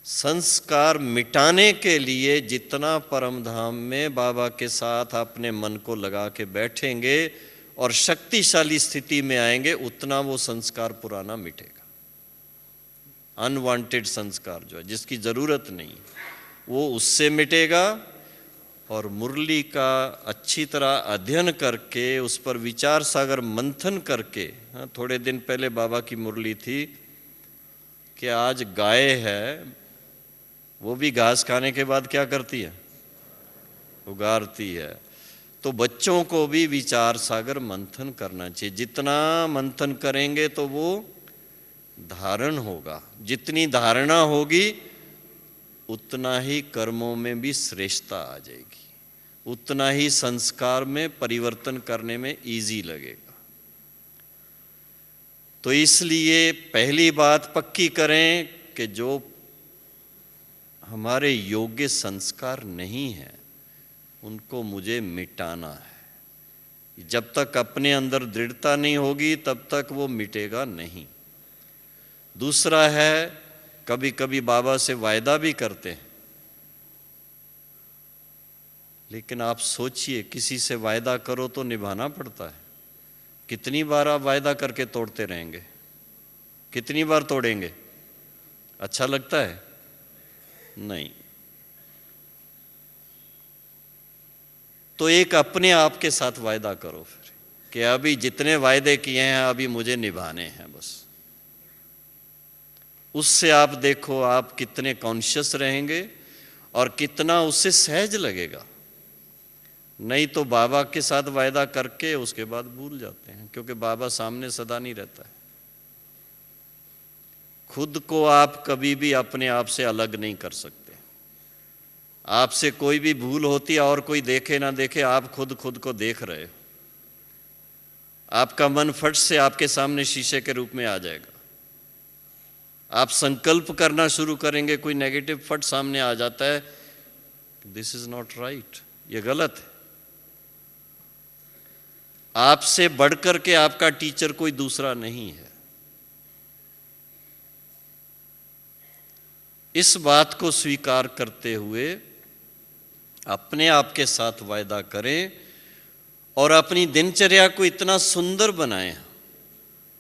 संस्कार मिटाने के लिए जितना परम धाम में बाबा के साथ अपने मन को लगा के बैठेंगे और शक्तिशाली स्थिति में आएंगे, उतना वो संस्कार पुराना मिटेगा। अनवांटेड संस्कार जो है, जिसकी जरूरत नहीं, वो उससे मिटेगा। और मुरली का अच्छी तरह अध्ययन करके उस पर विचार सागर मंथन करके, थोड़े दिन पहले बाबा की मुरली थी कि आज गाय है, वो भी घास खाने के बाद क्या करती है? उगारती है। तो बच्चों को भी विचार सागर मंथन करना चाहिए। जितना मंथन करेंगे तो वो धारण होगा। जितनी धारणा होगी उतना ही कर्मों में भी श्रेष्ठता आ जाएगी। उतना ही संस्कार में परिवर्तन करने में इजी लगेगा। तो इसलिए पहली बात पक्की करें कि जो हमारे योग्य संस्कार नहीं है उनको मुझे मिटाना है। जब तक अपने अंदर दृढ़ता नहीं होगी तब तक वो मिटेगा नहीं। दूसरा है, कभी कभी बाबा से वायदा भी करते हैं, लेकिन आप सोचिए किसी से वायदा करो तो निभाना पड़ता है। कितनी बार आप वायदा करके तोड़ते रहेंगे? कितनी बार तोड़ेंगे? अच्छा लगता है? नहीं। तो एक अपने आप के साथ वायदा करो फिर कि अभी जितने वायदे किए हैं अभी मुझे निभाने हैं बस। उससे आप देखो आप कितने कॉन्शियस रहेंगे और कितना उससे सहज लगेगा। नहीं तो बाबा के साथ वायदा करके उसके बाद भूल जाते हैं, क्योंकि बाबा सामने सदा नहीं रहता है। खुद को आप कभी भी अपने आप से अलग नहीं कर सकते। आपसे कोई भी भूल होती है और कोई देखे ना देखे, आप खुद को देख रहे हो। आपका मन फट से आपके सामने शीशे के रूप में आ जाएगा। आप संकल्प करना शुरू करेंगे, कोई नेगेटिव फट सामने आ जाता है, दिस इज नॉट राइट, ये गलत है। आपसे बढ़कर के आपका टीचर कोई दूसरा नहीं है। इस बात को स्वीकार करते हुए अपने आप के साथ वायदा करें और अपनी दिनचर्या को इतना सुंदर बनाएं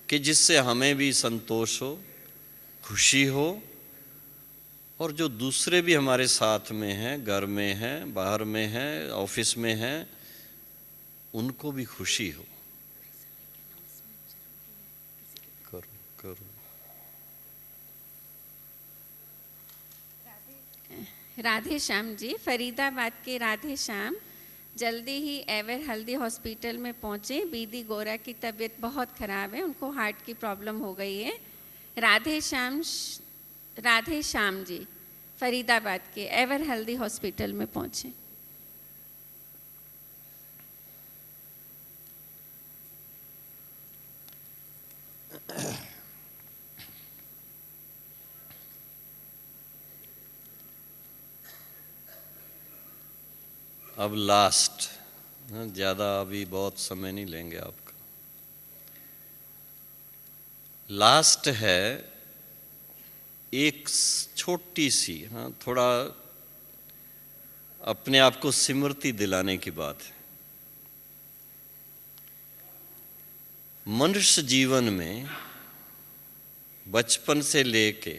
कि जिससे हमें भी संतोष हो, खुशी हो, और जो दूसरे भी हमारे साथ में हैं, घर में हैं, बाहर में हैं, ऑफिस में हैं, उनको भी खुशी हो। करो। राधे श्याम जी, फरीदाबाद के राधे श्याम जल्दी ही एवर हल्दी हॉस्पिटल में पहुंचे। बीदी गोरा की तबीयत बहुत ख़राब है, उनको हार्ट की प्रॉब्लम हो गई है। राधे श्याम जी फरीदाबाद के एवर हल्दी हॉस्पिटल में पहुंचे। अब लास्ट, ज़्यादा अभी बहुत समय नहीं लेंगे आपका। लास्ट है एक छोटी सी, थोड़ा अपने आप को स्मृति दिलाने की बात है। मनुष्य जीवन में बचपन से लेके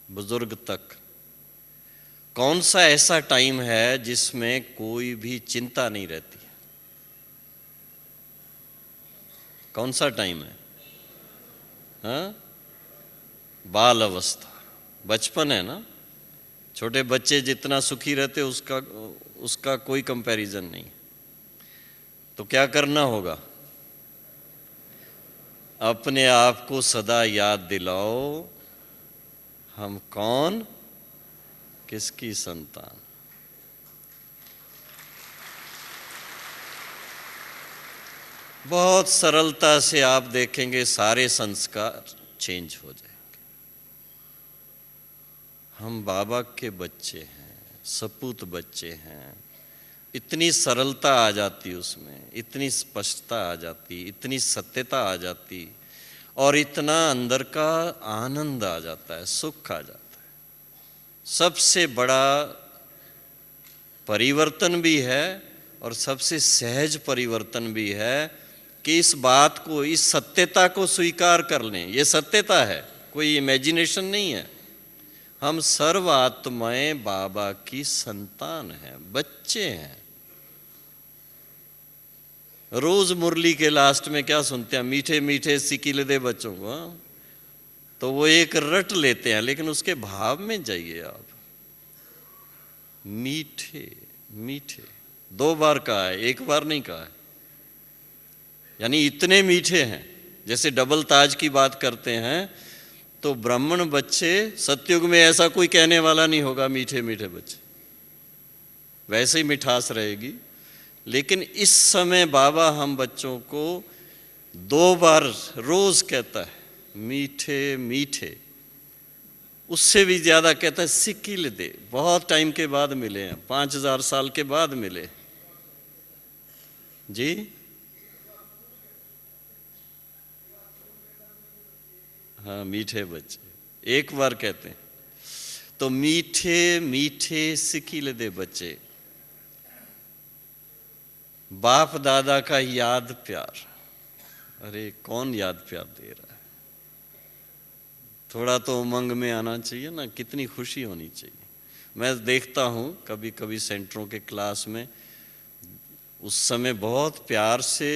बुजुर्ग तक कौन सा ऐसा टाइम है जिसमें कोई भी चिंता नहीं रहती? कौन सा टाइम है? बाल अवस्था, बचपन है ना। छोटे बच्चे जितना सुखी रहते उसका कोई कंपैरिजन नहीं। तो क्या करना होगा? अपने आप को सदा याद दिलाओ, हम कौन, किसकी संतान। बहुत सरलता से आप देखेंगे सारे संस्कार चेंज हो जाएंगे। हम बाबा के बच्चे हैं, सपूत बच्चे हैं। इतनी सरलता आ जाती उसमें, इतनी स्पष्टता आ जाती, इतनी सत्यता आ जाती, और इतना अंदर का आनंद आ जाता है, सुख आ जाता है। सबसे बड़ा परिवर्तन भी है और सबसे सहज परिवर्तन भी है कि इस बात को, इस सत्यता को स्वीकार कर लें। ये सत्यता है, कोई इमेजिनेशन नहीं है। हम सर्व आत्माएं बाबा की संतान हैं, बच्चे हैं। रोज मुरली के लास्ट में क्या सुनते हैं? मीठे मीठे सिकीले दे बच्चों को। तो वो एक रट लेते हैं, लेकिन उसके भाव में जाइए आप। मीठे मीठे, 2 बार कहा है, 1 बार नहीं कहा है। यानी इतने मीठे हैं। जैसे डबल ताज की बात करते हैं तो ब्राह्मण बच्चे, सतयुग में ऐसा कोई कहने वाला नहीं होगा मीठे मीठे बच्चे। वैसे ही मिठास रहेगी। लेकिन इस समय बाबा हम बच्चों को 2 बार रोज कहता है मीठे मीठे, उससे भी ज़्यादा कहता है सिकिल दे। बहुत टाइम के बाद मिले हैं, 5000 साल के बाद मिले जी। हाँ, मीठे बच्चे 1 बार कहते हैं। तो मीठे मीठे सिकिल दे बच्चे, बाप दादा का याद प्यार। अरे कौन याद प्यार दे रहा है? थोड़ा तो उमंग में आना चाहिए ना, कितनी खुशी होनी चाहिए। मैं देखता हूँ कभी कभी सेंटरों के क्लास में, उस समय बहुत प्यार से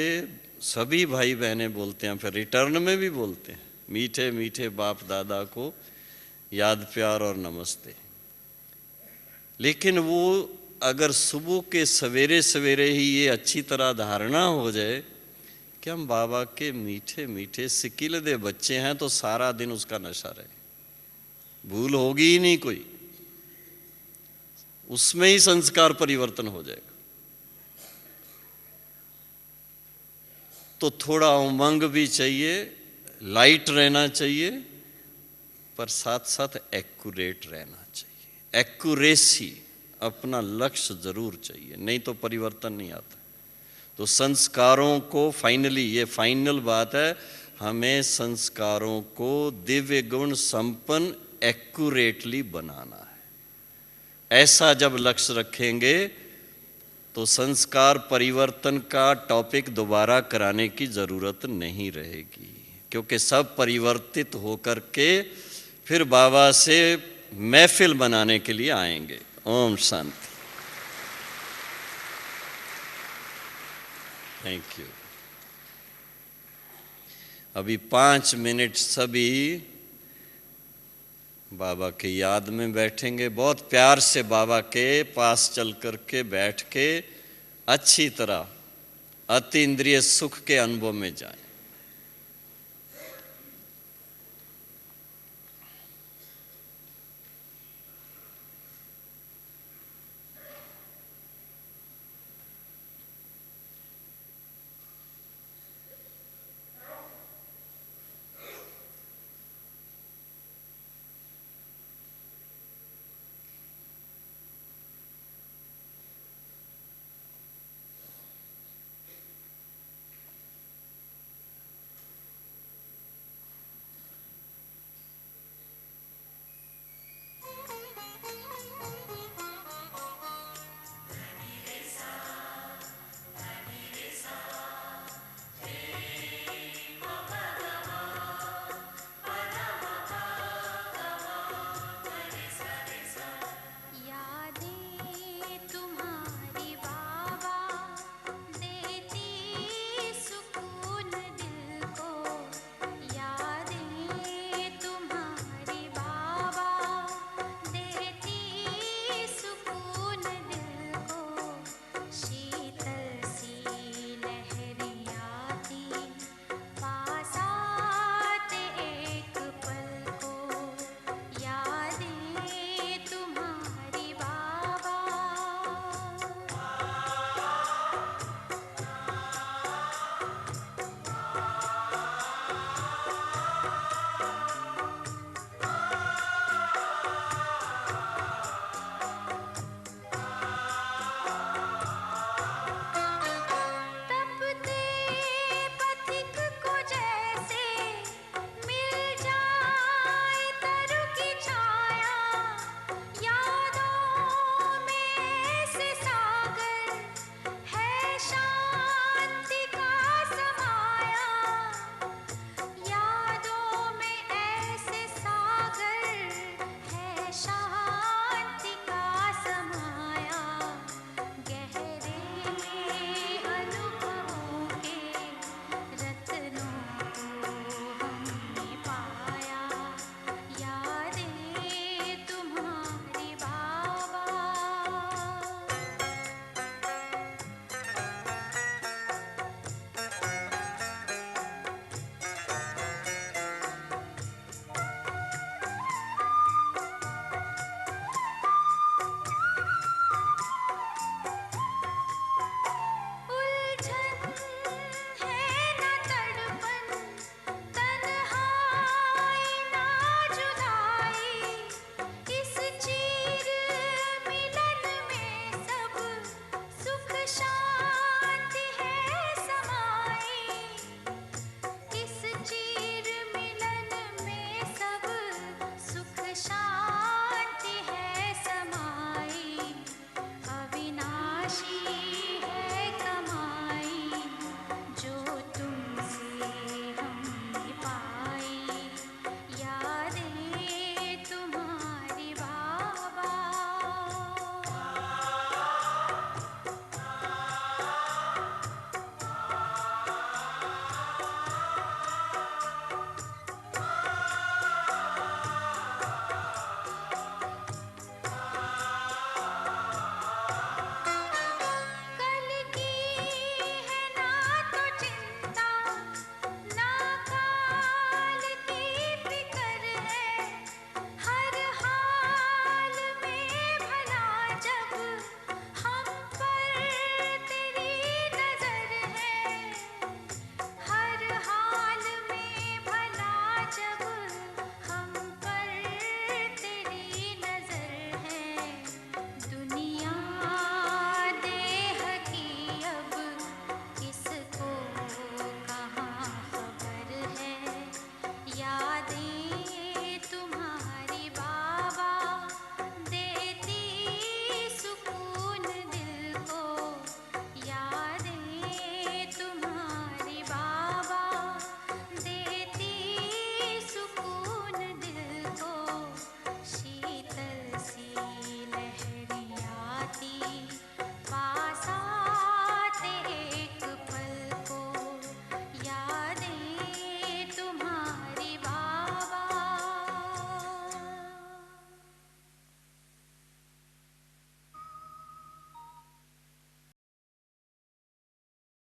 सभी भाई बहनें बोलते हैं, फिर रिटर्न में भी बोलते हैं मीठे मीठे बाप दादा को याद प्यार और नमस्ते। लेकिन वो अगर सुबह के सवेरे सवेरे ही ये अच्छी तरह धारणा हो जाए कि हम बाबा के मीठे मीठे सिकिल दे बच्चे हैं, तो सारा दिन उसका नशा रहे, भूल होगी ही नहीं कोई, उसमें ही संस्कार परिवर्तन हो जाएगा। तो थोड़ा उमंग भी चाहिए, लाइट रहना चाहिए, पर साथ साथ एक्यूरेट रहना चाहिए। एक्यूरेसी, अपना लक्ष्य जरूर चाहिए, नहीं तो परिवर्तन नहीं आता। तो संस्कारों को फाइनली, ये फाइनल बात है, हमें संस्कारों को दिव्य गुण संपन्न एक्यूरेटली बनाना है। ऐसा जब लक्ष्य रखेंगे तो संस्कार परिवर्तन का टॉपिक दोबारा कराने की ज़रूरत नहीं रहेगी, क्योंकि सब परिवर्तित होकर के फिर बाबा से महफिल बनाने के लिए आएंगे। ओम शांति। Thank you. अभी 5 मिनट सभी बाबा की याद में बैठेंगे। बहुत प्यार से बाबा के पास चल कर के बैठ के अच्छी तरह अति इंद्रिय सुख के अनुभव में जाएं।